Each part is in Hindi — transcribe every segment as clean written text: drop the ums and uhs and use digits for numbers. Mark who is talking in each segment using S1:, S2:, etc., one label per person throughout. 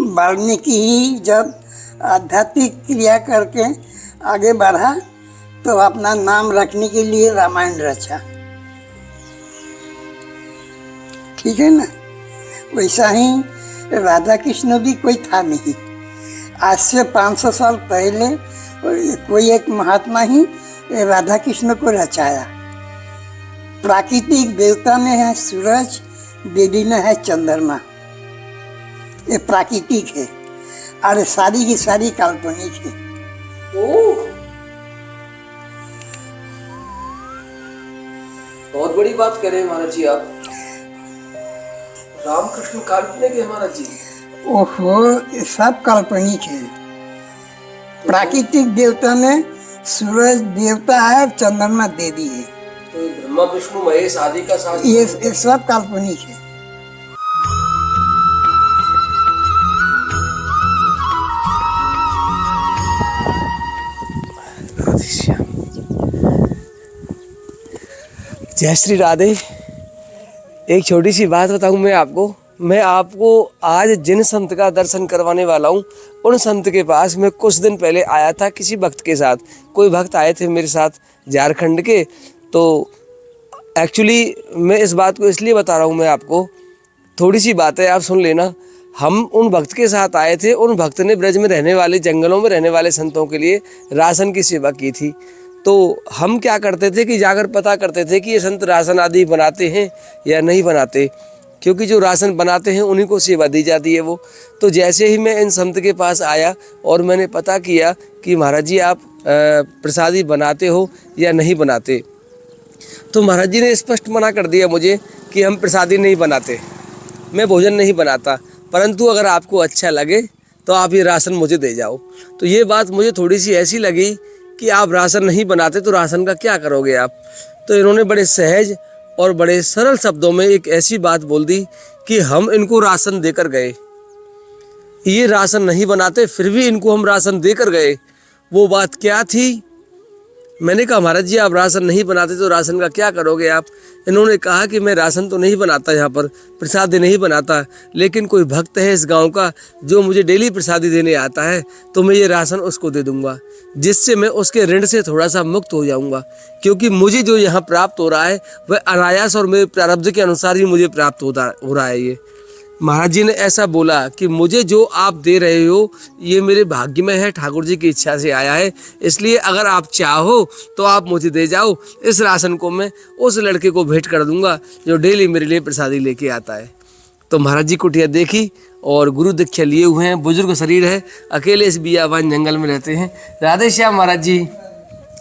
S1: वाल्मीकि ही जब आध्यात्मिक क्रिया करके आगे बढ़ा तो अपना नाम रखने के लिए रामायण रचा। ठीक है ना। वैसा ही राधा कृष्ण भी कोई था नहीं। आज से 500 साल पहले कोई एक महात्मा ही राधा कृष्ण को रचाया। प्राकृतिक देवता में है सूरज, देवी में है चंद्रमा। ये प्राकृतिक है और सारी की सारी काल्पनिक है।
S2: बहुत बड़ी बात करें महाराज जी आप। रामकृष्ण काल्पनिक है महाराज जी?
S1: ओहो, ये सब काल्पनिक है। प्राकृतिक देवता में सूरज देवता है, चंद्रमा देवी है।
S2: तो ब्रह्मा विष्णु महेश आदि का साथ
S1: ये सब काल्पनिक है।
S2: जय श्री राधे। एक छोटी सी बात बताऊं मैं आपको आज जिन संत का दर्शन करवाने वाला हूं, उन संत के पास मैं कुछ दिन पहले आया था किसी भक्त के साथ। कोई भक्त आए थे मेरे साथ झारखंड के। तो एक्चुअली मैं इस बात को इसलिए बता रहा हूं मैं आपको, थोड़ी सी बात है, आप सुन लेना। हम उन भक्त के साथ आए थे। उन भक्त ने ब्रज में रहने वाले, जंगलों में रहने वाले संतों के लिए राशन की सेवा की थी। तो हम क्या करते थे कि जाकर पता करते थे कि ये संत राशन आदि बनाते हैं या नहीं बनाते, क्योंकि जो राशन बनाते हैं उन्हीं को सेवा दी जाती है वो। तो जैसे ही मैं इन संत के पास आया और मैंने पता किया कि महाराज जी आप प्रसादी बनाते हो या नहीं बनाते, तो महाराज जी ने स्पष्ट मना कर दिया मुझे कि हम प्रसादी नहीं बनाते, मैं भोजन नहीं बनाता, परंतु अगर आपको अच्छा लगे तो आप ये राशन मुझे दे जाओ। तो ये बात मुझे थोड़ी सी ऐसी लगी कि आप राशन नहीं बनाते तो राशन का क्या करोगे आप। तो इन्होंने बड़े सहज और बड़े सरल शब्दों में एक ऐसी बात बोल दी कि हम इनको राशन देकर गए। ये राशन नहीं बनाते फिर भी इनको हम राशन देकर गए। वो बात क्या थी? मैंने कहा महाराज जी आप राशन नहीं बनाते तो राशन का क्या करोगे आप। इन्होंने कहा कि मैं राशन तो नहीं बनाता, यहाँ पर प्रसादी नहीं बनाता, लेकिन कोई भक्त है इस गांव का जो मुझे डेली प्रसादी देने आता है, तो मैं ये राशन उसको दे दूंगा, जिससे मैं उसके ऋण से थोड़ा सा मुक्त हो जाऊंगा। क्योंकि मुझे जो यहाँ प्राप्त हो रहा है वह अनायास और मेरे प्रारब्ध के अनुसार ही मुझे प्राप्त हो रहा है। ये महाराज जी ने ऐसा बोला कि मुझे जो आप दे रहे हो ये मेरे भाग्य में है, ठाकुर जी की इच्छा से आया है, इसलिए अगर आप चाहो तो आप मुझे दे जाओ। इस राशन को मैं उस लड़के को भेंट कर दूंगा जो डेली मेरे लिए प्रसादी लेके आता है। तो महाराज जी कुटिया देखी और गुरु दीक्षा लिए हुए हैं, बुजुर्ग शरीर है, अकेले इस बियाबान जंगल में रहते हैं। राधे श्याम महाराज जी।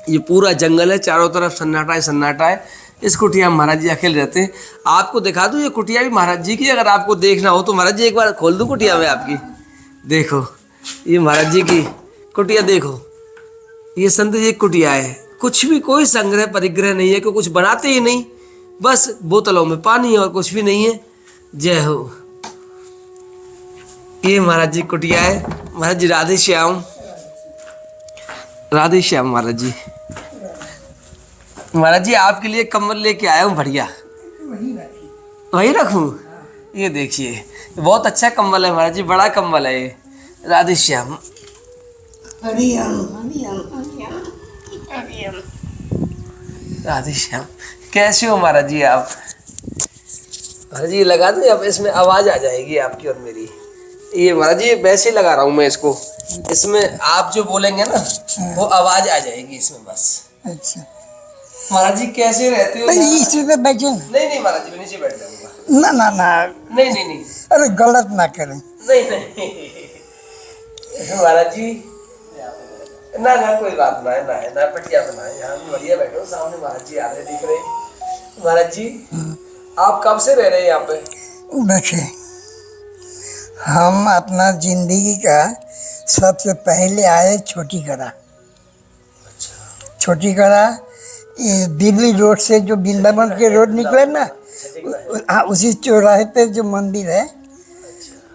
S2: ये पूरा जंगल है, चारों तरफ सन्नाटा है, सन्नाटा है। इस कुटिया में महाराज जी अकेले रहते हैं। आपको दिखा दूं ये कुटिया भी महाराज जी की, अगर आपको देखना हो तो महाराज जी एक बार खोल दूं कुटिया में आपकी। देखो ये महाराज जी की कुटिया, देखो ये संत जी की कुटिया है। कुछ भी कोई संग्रह परिग्रह नहीं है, कुछ बनाते ही नहीं, बस बोतलों में पानी है और कुछ भी नहीं है। जय हो। ये महाराज जी कुटिया है। महाराज जी राधे श्याम, राधे श्याम महाराज जी। महाराज जी आपके लिए कम्बल लेके आया हूँ बढ़िया, वही रखूँ? ये देखिए बहुत अच्छा कम्बल है महाराज जी, बड़ा कम्बल है ये। राधे श्याम। राधे श्याम। कैसे हो महाराज जी आप? महाराज जी लगा दूँ, अब इसमें आवाज आ जाएगी आपकी और मेरी। ये महाराज जी वैसे लगा रहा हूँ मैं इसको, इसमें आप जो बोलेंगे ना वो आवाज आ जाएगी इसमें बस।
S1: अच्छा
S2: महाराज जी कैसे रहते हो?
S1: इसी पे बैठे।
S2: नहीं महाराज जी मैं नीचे बैठ जाऊंगा।
S1: ना ना ना,
S2: नहीं
S1: अरे गलत ना करें।
S2: नहीं महाराज जी, ना कोई बात ना है, ना पटिया तो ना है, यहाँ भी बढ़िया बैठो। सामने महाराज जी आ रहे दिख रहे। महाराज जी आप कब से रह रहे हैं यहाँ पे?
S1: देखिए हम अपना जिंदगी का सबसे पहले आए छोटी करा। छोटी करा ये दिल्ली रोड से जो वृंदावन के रोड निकले ना, हाँ उसी चौराहे पे जो मंदिर है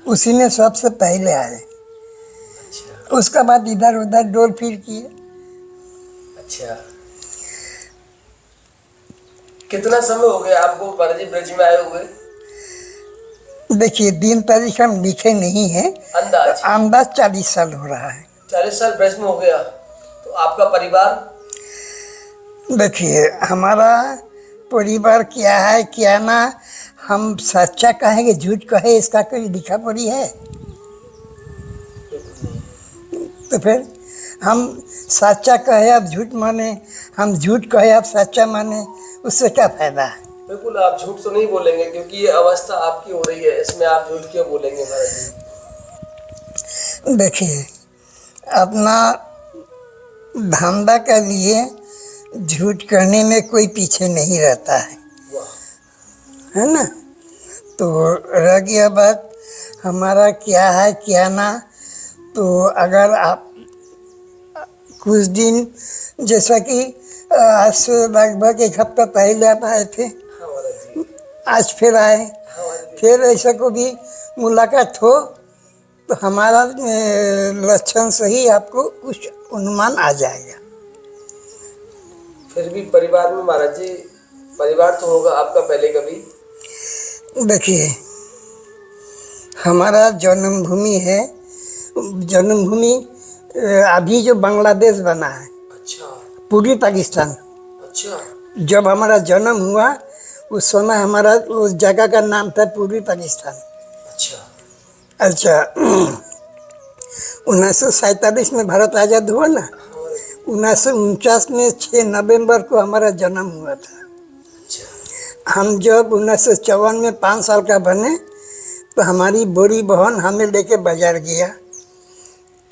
S1: उसी में सबसे पहले आए। उसका बाद इधर उधर डोल फिर किए।
S2: अच्छा, कितना समय हो गया आपको महाराज जी ब्रज में आए हुए?
S1: देखिए, दिन तारीख हम लिखे नहीं है,
S2: अंदाज?
S1: अंदाज 40 साल हो रहा है।
S2: 40 साल ब्रज में हो गया। तो आपका परिवार?
S1: देखिए, हमारा परिवार क्या है क्या ना, हम सच्चा कहें कि झूठ कहे, इसका कोई लिखा पड़ी है? तो फिर हम सच्चा कहे आप झूठ माने, हम झूठ कहे आप सच्चा माने, उससे क्या फायदा है?
S2: बिल्कुल, आप झूठ तो नहीं बोलेंगे क्योंकि ये अवस्था आपकी हो रही है, इसमें आप झूठ क्यों बोलेंगे महाराज जी?
S1: देखिए, अपना धंधा के लिए झूठ करने में कोई पीछे नहीं रहता है ना। तो रह गया बात हमारा क्या है क्या ना, तो अगर आप कुछ दिन, जैसा कि आज से लगभग 1 हफ्ता पहले आप आए थे, आज फिर आए, फिर ऐसा को भी मुलाकात हो तो हमारा लक्षण से ही आपको कुछ अनुमान आ जाएगा।
S2: फिर भी परिवार में महाराज जी, परिवार तो होगा आपका पहले कभी?
S1: देखिए, हमारा जन्मभूमि है, जन्मभूमि अभी जो बांग्लादेश बना है,
S2: अच्छा
S1: पूर्वी पाकिस्तान।
S2: अच्छा।
S1: जब हमारा जन्म हुआ उस समय हमारा उस जगह का नाम था पूर्वी पाकिस्तान।
S2: अच्छा
S1: अच्छा 1947 में भारत आज़ाद हुआ ना, 1949 में 6 नवंबर को हमारा जन्म हुआ था। हम जब 1954 में 5 साल का बने तो हमारी बड़ी बहन हमें लेके बाजार गया।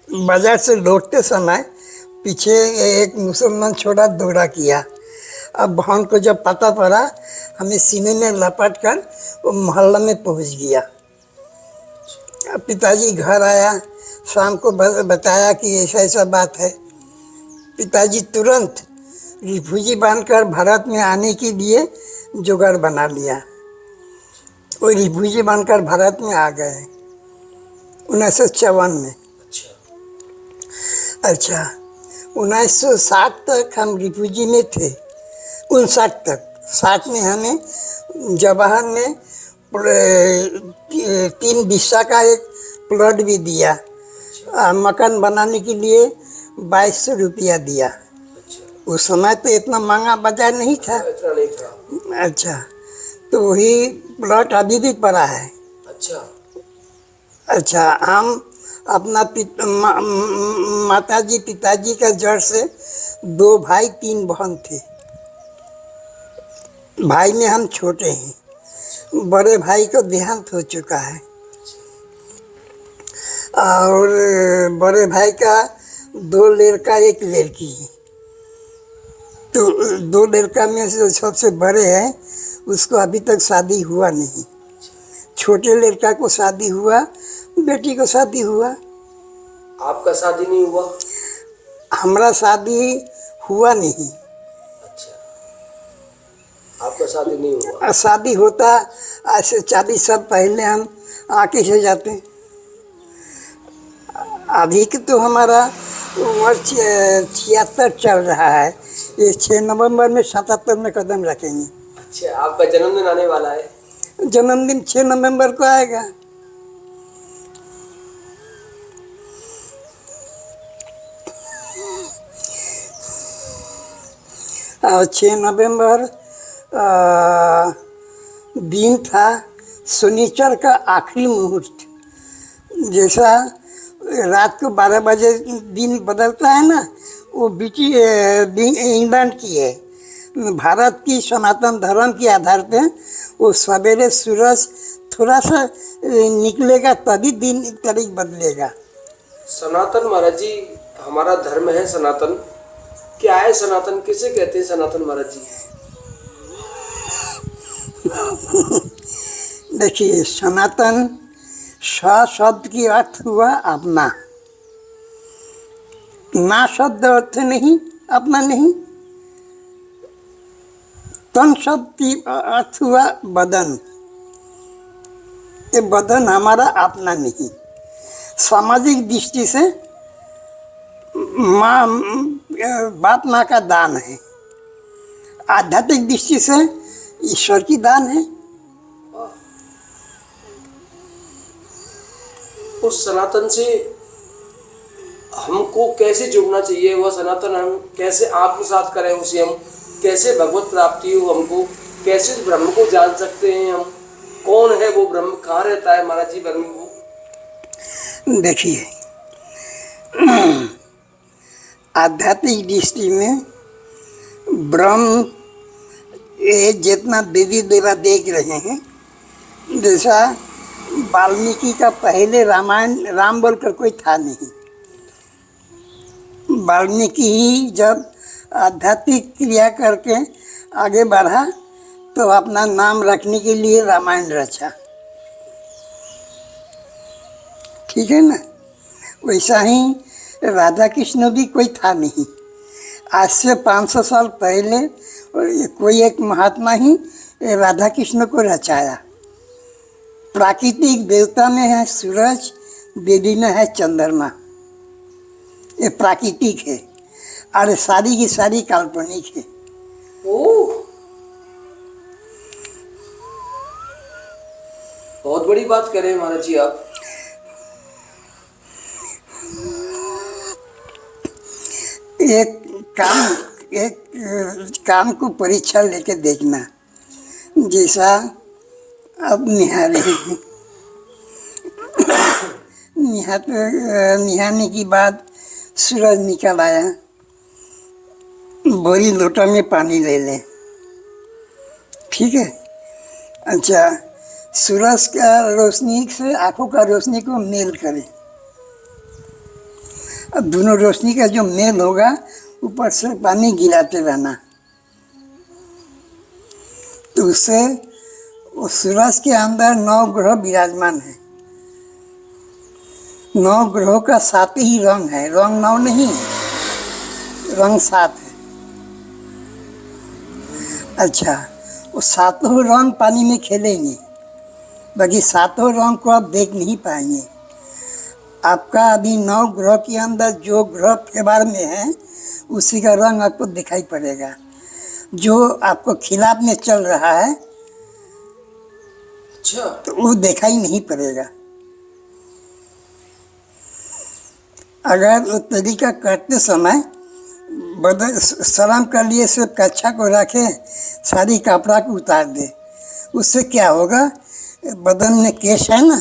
S1: बाजार से लौटते समय पीछे एक मुसलमान छोरा दौड़ा किया। अब बहन को जब पता पड़ा, हमें सीने में लपट कर वो मोहल्ला में पहुंच गया। पिताजी घर आया, शाम को बताया कि ऐसा ऐसा बात है। पिताजी तुरंत रिफ्यूजी बांधकर भारत में आने के लिए जुगाड़ बना लिया। वो रिफ्यूजी बांधकर भारत में आ गए 1954 में। अच्छा 1960 तक हम रिफ्यूजी में थे, 59 तक। 60 में हमें जवाहर ने 3 बिस्सा का एक प्लॉट भी दिया, मकान बनाने के लिए 2200 रुपया दिया। उस समय तो इतना महंगा बाजार नहीं था।
S2: इतना नहीं था।
S1: अच्छा, तो वही प्लॉट अभी भी पड़ा है।
S2: अच्छा
S1: अच्छा, हम अपना माताजी पिताजी का जड़ से 2 भाई 3 बहन थे। भाई में हम छोटे हैं, बड़े भाई को देहांत हो चुका है और बड़े भाई का 2 लड़का 1 लड़की है। तो 2 लड़का में से सबसे बड़े हैं उसको अभी तक शादी हुआ नहीं। छोटे लड़का को शादी हुआ, बेटी को शादी हुआ।
S2: आपका शादी नहीं हुआ?
S1: हमारा शादी हुआ नहीं।
S2: अच्छा, आपका शादी नहीं हुआ?
S1: शादी होता आज से 40 साल पहले हम आके से जाते। अभी की तो हमारा उम्र 76 चल रहा है। ये 6 नवंबर में 77 में कदम रखेंगे।
S2: अच्छा, आपका जन्मदिन आने वाला है?
S1: जन्मदिन 6 नवंबर को आएगा। और 6 नवंबर दिन था शनिचर का आखिरी मुहूर्त। जैसा रात को 12 बजे दिन बदलता है ना, वो इंग्लैंड की है। भारत की सनातन धर्म के आधार पे वो सवेरे सूरज थोड़ा सा निकलेगा तभी दिन तारीख बदलेगा।
S2: सनातन महाराज जी, हमारा धर्म है सनातन। क्या है सनातन, किसे कहते हैं सनातन महाराज जी?
S1: देखिए, सनातन शब्द की अर्थ हुआ अपना, ना शब्द अर्थ नहीं, अपना नहीं। तन शब्द की अर्थ हुआ बदन। ये बदन हमारा अपना नहीं। सामाजिक दृष्टि से माँ बाप माँ का दान है। आध्यात्मिक दृष्टि से ईश्वर की दान है।
S2: उस सनातन से हमको कैसे जुड़ना चाहिए, वह सनातन हम कैसे आत्मसात करें उसे, हम कैसे भगवत प्राप्ति हो हमको, कैसे उस ब्रह्म को जान सकते हैं हम, कौन है वो ब्रह्म, कहाँ रहता है महाराज जी ब्रह्म वो?
S1: देखिए, आध्यात्मिक दृष्टि में ब्रह्म ये जितना देवी देवा देख रहे हैं, जैसा वाल्मीकि का पहले रामायण राम बोलकर कोई था नहीं। वाल्मीकि ही जब आध्यात्मिक क्रिया करके आगे बढ़ा तो अपना नाम रखने के लिए रामायण रचा, ठीक है ना। वैसा ही राधा कृष्ण भी कोई था नहीं। आज से 500 साल पहले कोई एक महात्मा ही राधा कृष्ण को रचाया। प्राकृतिक देवता में है सूरज, देवी में है चंद्रमा, ये प्राकृतिक है और सारी की सारी काल्पनिक है।
S2: ओह, बहुत बड़ी बात करें महाराज जी आप। एक काम को परीक्षा लेके देखना, जैसा अब निहारे निहारने की बाद सूरज निकल आया, बोरी लोटा में पानी ले ले, ठीक है। अच्छा, सूरज का रोशनी से आँखों का रोशनी को मेल करे, अब दोनों रोशनी का जो मेल होगा ऊपर से पानी गिराते रहना, तो उससे उस सूरज के अंदर 9 ग्रह विराजमान है। 9 ग्रहों का 7 ही रंग है, रंग 9 नहीं है, रंग 7 है। अच्छा, वो 7 रंग पानी में खेलेंगे, बाकी 7 रंग को आप देख नहीं पाएंगे। आपका अभी 9 ग्रह के अंदर जो ग्रह फेवर में है उसी का रंग आपको दिखाई पड़ेगा। जो आपको खिलाफ में चल रहा है अच्छा,
S1: तो वो दिखाई नहीं पड़ेगा। अगर वो तरीका करते समय बदन सलाम कर लिए सिर्फ कच्छा को रखे, सारी कपड़ा को उतार दे, उससे क्या होगा, बदन में केश है ना,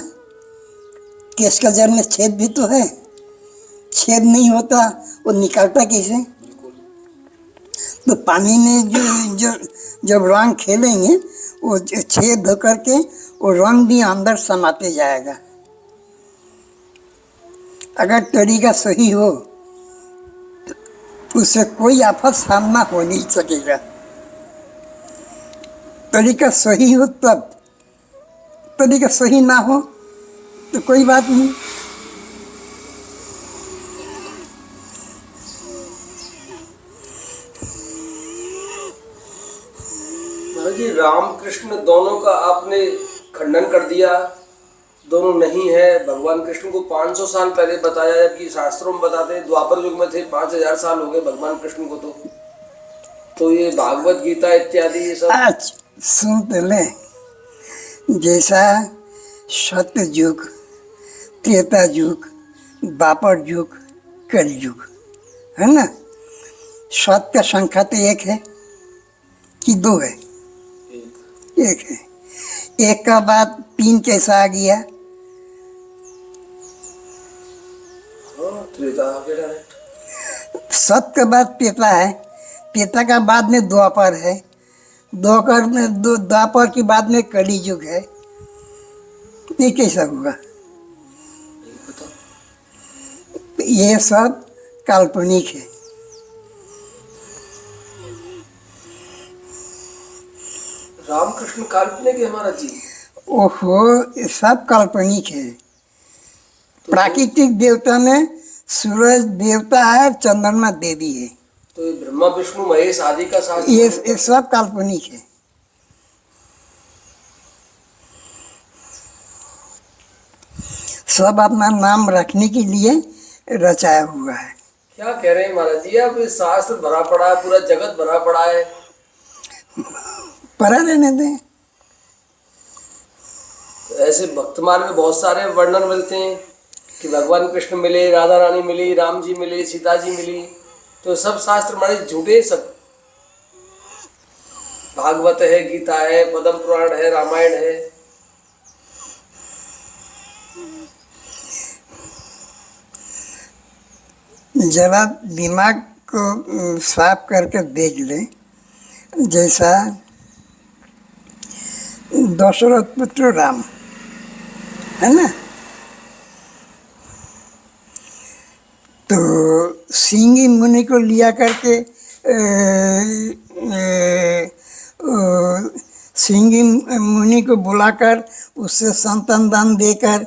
S1: केश का जड़ में छेद भी तो है, छेद नहीं होता वो निकलता कैसे? तो पानी में जो जब रंग खेलेंगे वो छेद होकर के वो रंग भी अंदर समाते जाएगा। अगर तरीका सही हो तो उससे कोई आफत सामना हो नहीं सकेगा। तरीका सही हो तब, तरीका सही ना हो तो कोई बात नहीं।
S2: जी, राम कृष्ण दोनों का आपने खंडन कर दिया, दोनों नहीं है। भगवान कृष्ण को 500 साल पहले बताया, जबकि शास्त्रों में बताते हैं द्वापर युग में थे, 5000 साल हो गए भगवान कृष्ण को। तो ये भागवत गीता इत्यादि ये सब
S1: आज सुन पहले, जैसा सत्य युग, त्रेता युग, द्वापर युग, कलयुग है ना, सत्य का संख्या तो एक है कि 2 है? एक है। एक का बाद 3 कैसा आ गया? सत्य के बाद त्रेता है, त्रेता का बाद में द्वापर है, द्वापर के बाद में कली युग है। ये कैसा होगा? ये सब काल्पनिक है।
S2: रामकृष्ण काल्पनिक है हमारा जी?
S1: ओहो, ये सब काल्पनिक है। प्राकृतिक देवता में सूरज देवता है, चंद्रमा देवी है।
S2: तो ये ब्रह्मा विष्णु महेश आदि का शास्त्र
S1: ये सब काल्पनिक है। सब अपना नाम रखने के लिए रचाया हुआ है।
S2: क्या कह रहे हैं महाराज जी आप? शास्त्र भरा पड़ा है, पूरा जगत भरा पड़ा है।
S1: पढ़ा रहने दें।
S2: ऐसे भक्तमाल में बहुत सारे वर्णन मिलते हैं कि भगवान कृष्ण मिले, राधा रानी मिली, राम जी मिले, सीता जी मिली, तो सब शास्त्र माने झूठे सब। भागवत है, गीता है, पद्म पुराण है, रामायण है।
S1: जरा दिमाग को साफ करके देख लें। जैसा दशरथ पुत्र राम है ना, तो सिंगी मुनि को लिया करके सिंगी मुनि को बुलाकर उससे संतान दान देकर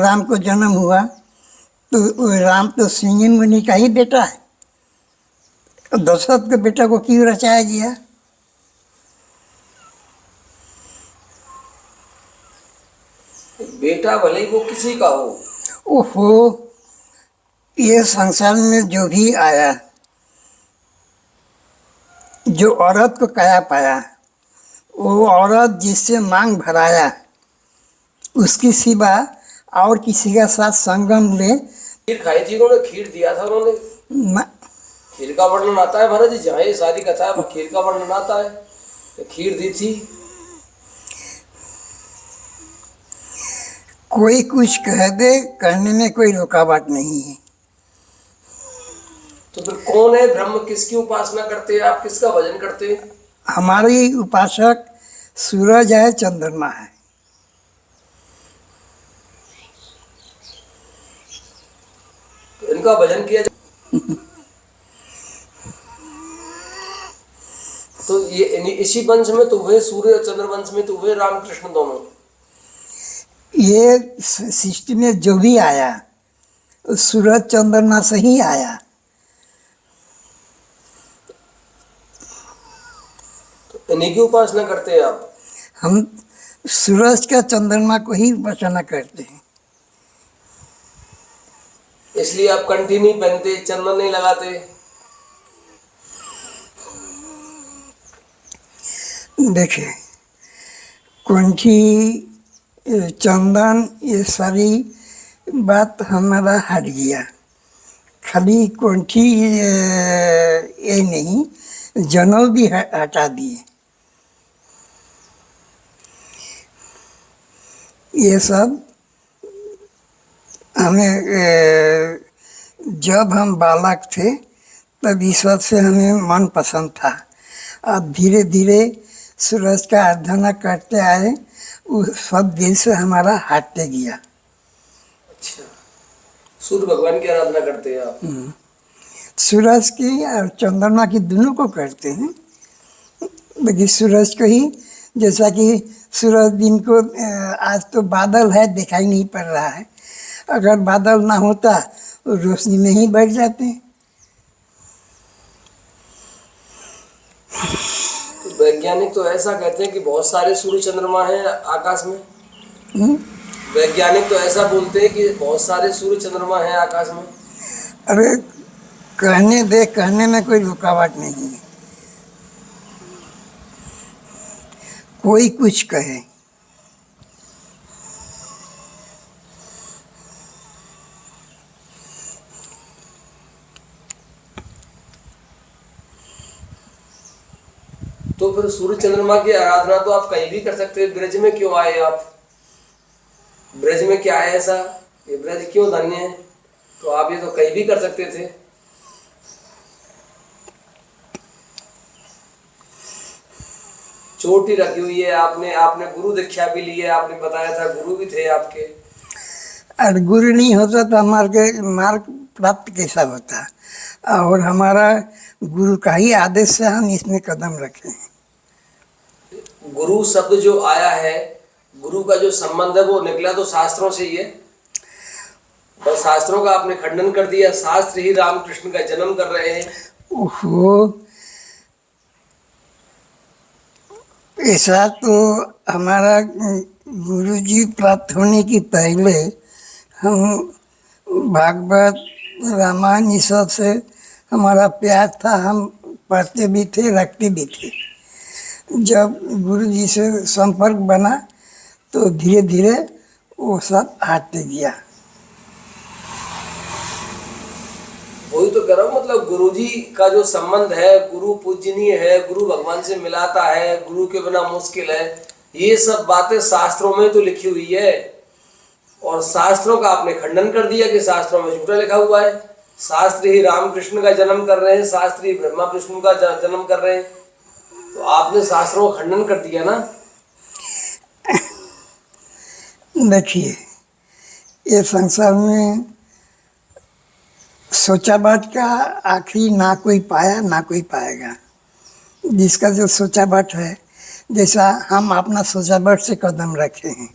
S1: राम को जन्म हुआ। तो राम तो सिंगी मुनि का ही बेटा है, दशरथ के बेटा को क्यों रचाया गया?
S2: बेटा भले ही वो किसी का हो।
S1: ओहो, ये संसार में जो भी आया, जो औरत को काया पाया, वो औरत जिससे मांग भराया, उसकी सिवा और किसी का साथ संगम ले।
S2: खीर खाई थी उन्होंने, खीर दिया था उन्होंने। खीर का वर्णन आता है महाराज जी, जहाँ ये सारी कथा है खीर का वर्णन आता है, तो खीर दी थी।
S1: कोई कुछ कह दे, कहने में कोई रुकावट नहीं है।
S2: तो फिर कौन है ब्रह्म? किसकी उपासना करते हैं आप? किसका भजन करते हैं?
S1: हमारी उपासक सूरज है, चंद्रमा है।
S2: तो इनका भजन किया जाए। तो ये इसी वंश में तो हुए, सूर्य चंद्र वंश में तो हुए रामकृष्ण दोनों।
S1: ये सृष्टि में जो भी आया सूरज चंद्रमा से ही आया।
S2: तो इन्हीं की उपासना करते हैं आप?
S1: हम सूरज का चंद्रमा को ही उपासना करते हैं।
S2: इसलिए आप कंठी नहीं पहनते, चंदन नहीं लगाते?
S1: देखिए, कंठी, चंदन, ये सारी बात हमारा हट गया। खाली कंठी ये नहीं, जनेऊ भी हटा दिए। ये सब हमें जब हम बालक थे तब इस सब से हमें मन पसंद था। अब धीरे धीरे सूरज का आराधना करते आए, उस सब दिल से हमारा हटते गया।
S2: अच्छा, सूर्य भगवान की आराधना करते हैं आप?
S1: सूरज की और चंद्रमा की दोनों को करते हैं, लेकिन सूरज को ही, जैसा कि सूरज दिन को, आज तो बादल है दिखाई नहीं पड़ रहा है, अगर बादल ना होता तो रोशनी में ही बैठ जाते हैं।
S2: तो वैज्ञानिक तो ऐसा कहते हैं कि बहुत सारे सूर्य चंद्रमा हैं आकाश में। वैज्ञानिक तो ऐसा बोलते हैं कि बहुत सारे सूर्य चंद्रमा हैं आकाश में।
S1: अरे कहने दे, कहने में कोई रुकावट नहीं है। कोई कुछ कहे,
S2: तो फिर सूर्य चंद्रमा की आराधना तो आप कहीं भी कर सकते हैं। ब्रज में क्यों आए आप? ब्रज में क्या है ऐसा? ये ब्रज क्यों धन्य है? तो आप ये तो कहीं भी कर सकते थे। चोटी रखी हुई है आपने, आपने गुरु दीक्षा भी ली है, आपने बताया था गुरु भी थे आपके।
S1: और गुरु नहीं होता तो हमारे मार्ग प्राप्त कैसा होता? और हमारा गुरु का ही आदेश से हम इसमें कदम रखे हैं।
S2: गुरु शब्द जो आया है, गुरु का जो संबंध है वो निकला तो शास्त्रों से ही है, और शास्त्रों का आपने खंडन कर दिया। शास्त्र ही रामकृष्ण का जन्म कर रहे हैं।
S1: ओहो, ऐसा तो हमारा गुरु जी प्राप्त होने की पहले हम भागवत, रामायण, इस सब से हमारा प्यार था, हम पढ़ते भी थे, रखते भी थे। जब गुरु जी से संपर्क बना तो धीरे धीरे वो सब हटते गया।
S2: वही तो कह रहा हूँ, मतलब गुरुजी का जो संबंध है, गुरु पूजनीय है, गुरु भगवान से मिलाता है, गुरु के बिना मुश्किल है, ये सब बातें शास्त्रों में तो लिखी हुई है। और शास्त्रों का आपने खंडन कर दिया कि शास्त्रों में झूठा लिखा हुआ है। शास्त्र ही रामकृष्ण का जन्म कर रहे हैं, शास्त्र ही ब्रह्मा विष्णु का जन्म कर रहे हैं, तो आपने शास्त्रों का खंडन कर दिया ना।
S1: देखिए, ये संसार में सोचा बात का आखिरी ना कोई पाया ना कोई पाएगा। जिसका जो सोचा बात है, जैसा हम अपना सोचा बात से कदम रखे हैं,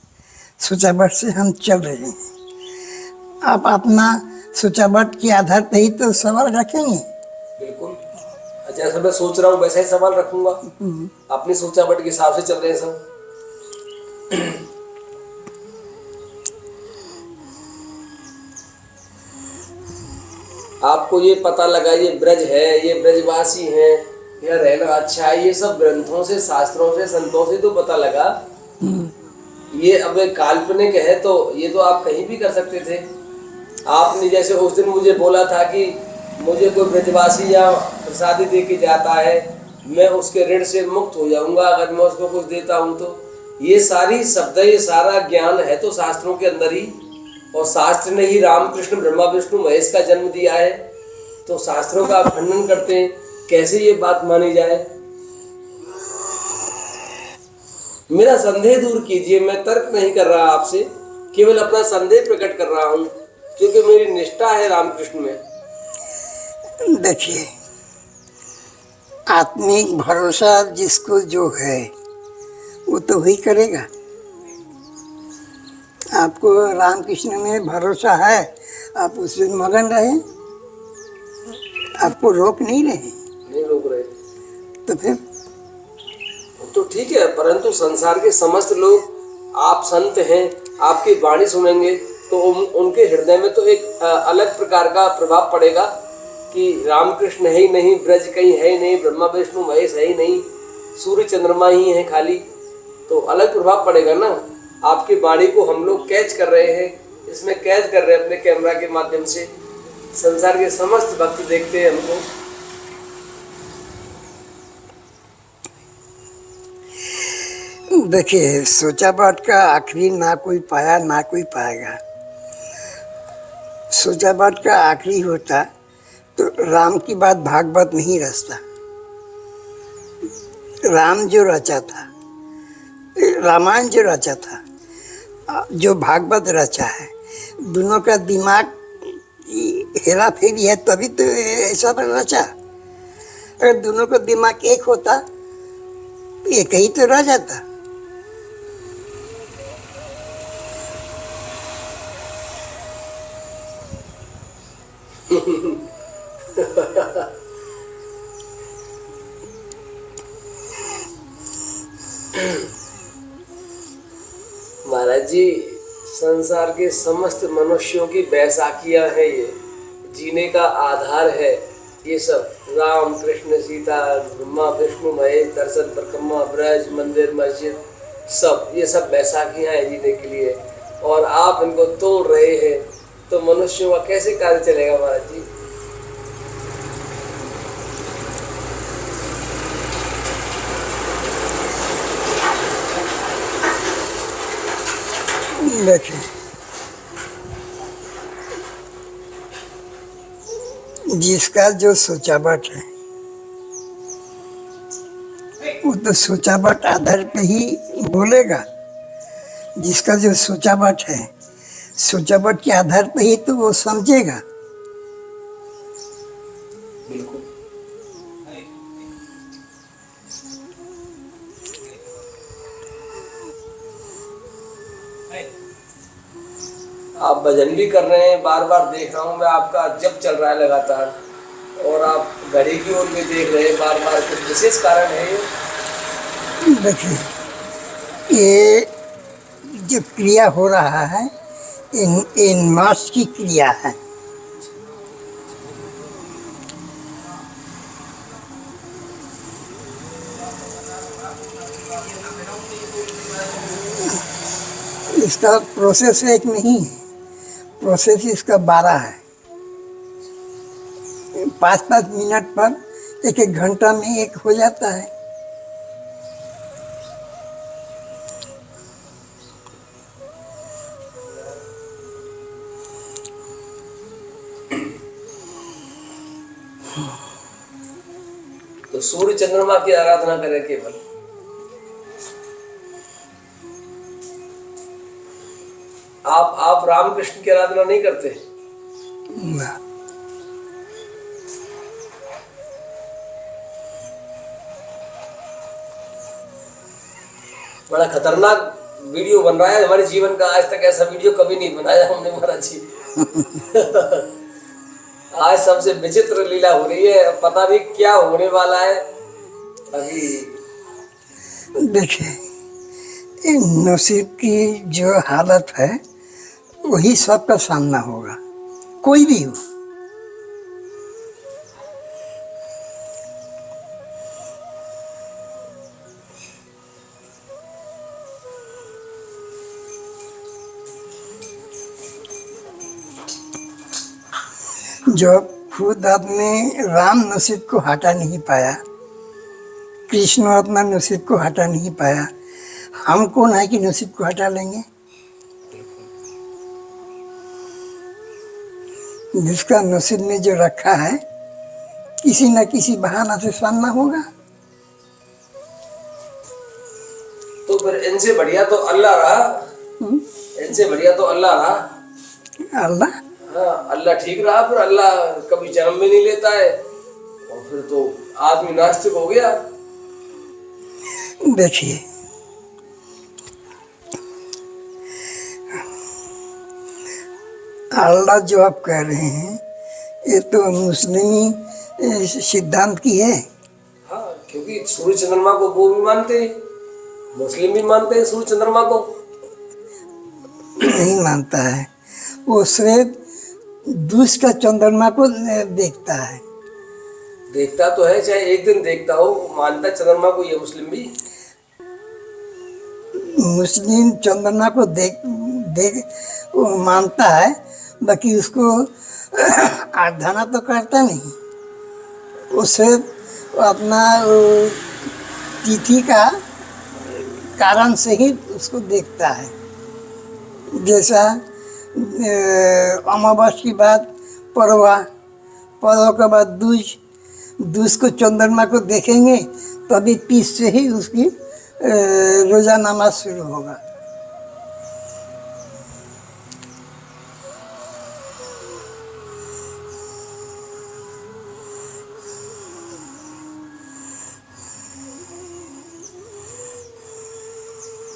S1: सोचा बात से हम चल रहे हैं, आप अपना सोचा बात के आधार पर ही तो सवाल रखेंगे।
S2: बिल्कुल, जैसा मैं सोच रहा हूँ वैसा ही सवाल रखूंगा। अपनी सोचा बट के हिसाब से चल रहे हैं सब। आपको ये पता लगा ये ब्रज है, ये ब्रजवासी हैं, यह रहना अच्छा है, ये सब ग्रंथों से, शास्त्रों से, संतों से तो पता लगा। ये अब एक काल्पनिक है, तो ये तो आप कहीं भी कर सकते थे। आपने जैसे उस दिन मुझे बोला था कि मुझे कोई ब्रजवासी या प्रसादी दे के जाता है, मैं उसके ऋण से मुक्त हो जाऊंगा अगर मैं उसको कुछ देता हूं तो। ये सारी शब्द, ये सारा ज्ञान है तो शास्त्रों के अंदर ही, और शास्त्र ने ही रामकृष्ण ब्रह्मा विष्णु महेश का जन्म दिया है, तो शास्त्रों का आप खंडन करते हैं, कैसे ये बात मानी जाए। मेरा संदेह दूर कीजिए, मैं तर्क नहीं कर रहा आपसे, केवल अपना संदेह प्रकट कर रहा हूं, क्योंकि मेरी निष्ठा है रामकृष्ण में।
S1: देखिए, आत्मिक भरोसा जिसको जो है वो तो वही करेगा। आपको रामकृष्ण में भरोसा है, आप उसमें मगन रहे, आपको रोक नहीं रहे।
S2: नहीं रोक रहे
S1: तो फिर
S2: तो ठीक है, परंतु संसार के समस्त लोग, आप संत हैं, आपकी वाणी सुनेंगे तो उनके हृदय में तो एक अलग प्रकार का प्रभाव पड़ेगा कि रामकृष्ण है ही नहीं, ब्रज कहीं है ही नहीं, ब्रह्मा विष्णु महेश है ही नहीं, सूर्य चंद्रमा ही है खाली, तो अलग प्रभाव पड़ेगा ना। आपकी वाणी को हम लोग कैच कर रहे हैं, इसमें कैद कर रहे हैं अपने कैमरा के माध्यम से, संसार के समस्त भक्त देखते हैं हमको।
S1: देखिए, सोचा बात का आखिरी ना कोई पाया ना कोई पाएगा। सोचा बात का आखिरी होता तो राम की बात भागवत नहीं रचता। राम जो रचा था, रामायण जो रचा था, जो भागवत रचा है, दोनों का दिमाग हेरा फेरी है, तभी तो ऐसा रचा। अगर दोनों का दिमाग एक होता, एक ही तो रह जाता।
S2: महाराज जी, संसार के समस्त मनुष्यों की बैसाखियां हैं, ये जीने का आधार है। ये सब राम कृष्ण सीता ब्रह्मा विष्णु महेश, दर्शन परिक्रमा, ब्रज मंदिर मस्जिद, सब ये सब बैसाखियां हैं जीने के लिए, और आप इनको तोड़ रहे हैं, तो मनुष्यों का कैसे कार्य चलेगा महाराज जी।
S1: देखिए, जिसका जो सोचावट है वो तो सोचावट आधार पे ही बोलेगा। जिसका जो सोचावट है, सोचावट के आधार पे ही तो वो समझेगा।
S2: बिल्कुल, आप भजन भी कर रहे हैं, बार बार देख रहा हूँ मैं, आपका जप चल रहा है लगातार, और आप घड़ी की ओर भी देख रहे हैं बार बार, कुछ विशेष कारण है ये?
S1: देखिए, ये जो क्रिया हो रहा है, इन मास की क्रिया है। इसका प्रोसेस एक नहीं है, प्रोसेस इसका 12 है। 5-5 मिनट पर 1-1 घंटा में एक हो जाता है।
S2: तो सूर्य चंद्रमा की आराधना करें केवल। आप राम कृष्ण की आराधना नहीं करते?
S1: ना।
S2: बड़ा खतरनाक वीडियो बन रहा है हमारे जीवन का। आज तक ऐसा वीडियो कभी नहीं बनाया हमने महाराज जी। आज सबसे विचित्र लीला हो रही है, पता नहीं क्या होने वाला है अभी।
S1: देखिए, नसीब की जो हालत है वही सबका सामना होगा, कोई भी हो। जब खुद अपने राम नसीब को हटा नहीं पाया, कृष्ण अपना नसीब को हटा नहीं पाया, हम कौन है कि नसीब को हटा लेंगे? जिसका नसीब में जो रखा है किसी न किसी बहाना से सामना होगा।
S2: तो फिर इनसे बढ़िया तो अल्लाह रहा। इनसे बढ़िया तो अल्लाह रहा।
S1: अल्लाह,
S2: हाँ, अल्लाह ठीक रहा। फिर अल्लाह कभी जन्म भी नहीं लेता है और फिर तो आदमी नास्तिक हो गया।
S1: देखिए, अल्लाह जो आप कह रहे हैं ये तो मुस्लिमी सिद्धांत की है।
S2: हाँ, क्योंकि सूर्य चंद्रमा को वो भी मानते हैं, मुस्लिम भी मानते हैं सूर्य चंद्रमा को।
S1: नहीं मानता है, वो सिर्फ दुष्ट का चंद्रमा को देखता है।
S2: देखता तो है, चाहे एक दिन देखता हो, मानता है चंद्रमा को। ये मुस्लिम भी
S1: मुस्लिम चंद्रमा को देख वो मानता है, बाकी उसको आराधना तो करता नहीं। उसे अपना तिथि का कारण से ही उसको देखता है। जैसा अमावस की बाद परवा, परवा के बाद दूज, दूज को चंद्रमा को देखेंगे तभी 30 से ही उसकी रोजा नमाज शुरू होगा।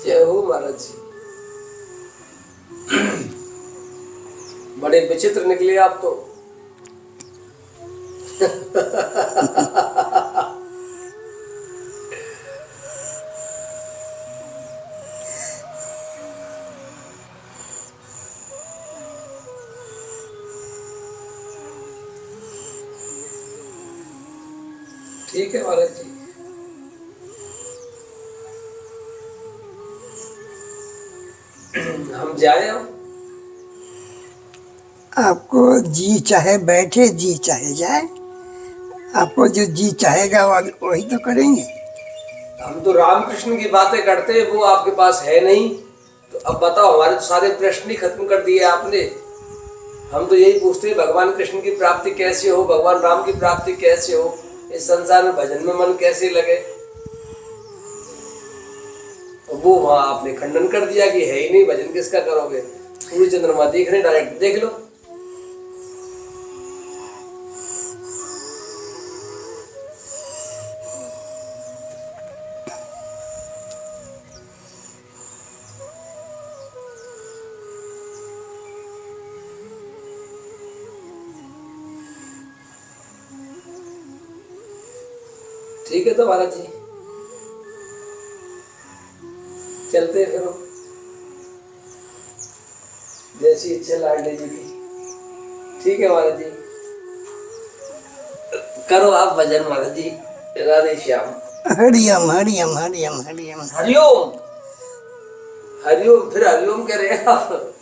S2: जय हो महाराज जी। बड़े विचित्र निकले आप तो। ठीक है महाराज जी। हम जाए अब।
S1: आपको जी चाहे बैठे, जी चाहे जाए, आपको जो जी चाहेगा वही तो करेंगे।
S2: हम तो रामकृष्ण की बातें करते हैं, वो आपके पास है नहीं। तो अब बताओ, हमारे तो सारे प्रश्न ही खत्म कर दिए आपने। हम तो यही पूछते हैं, भगवान कृष्ण की प्राप्ति कैसे हो, भगवान राम की प्राप्ति कैसे हो, इस संसार में भजन में मन कैसे लगे। वो वहां आपने खंडन कर दिया कि है ही नहीं, भजन किसका करोगे। सूर्य चंद्रमा देख रहे, डायरेक्ट देख लो। ठीक है तो महाराज जी, चलते हैं फिर। जैसी इच्छा लाडली जी की। ठीक है महाराज जी, करो आप भजन महाराज जी। राधे श्याम।
S1: हरियम हरियम हरियम हरियम
S2: हरिओम। हरिओम, फिर हरिओम कह रहे हैं आप।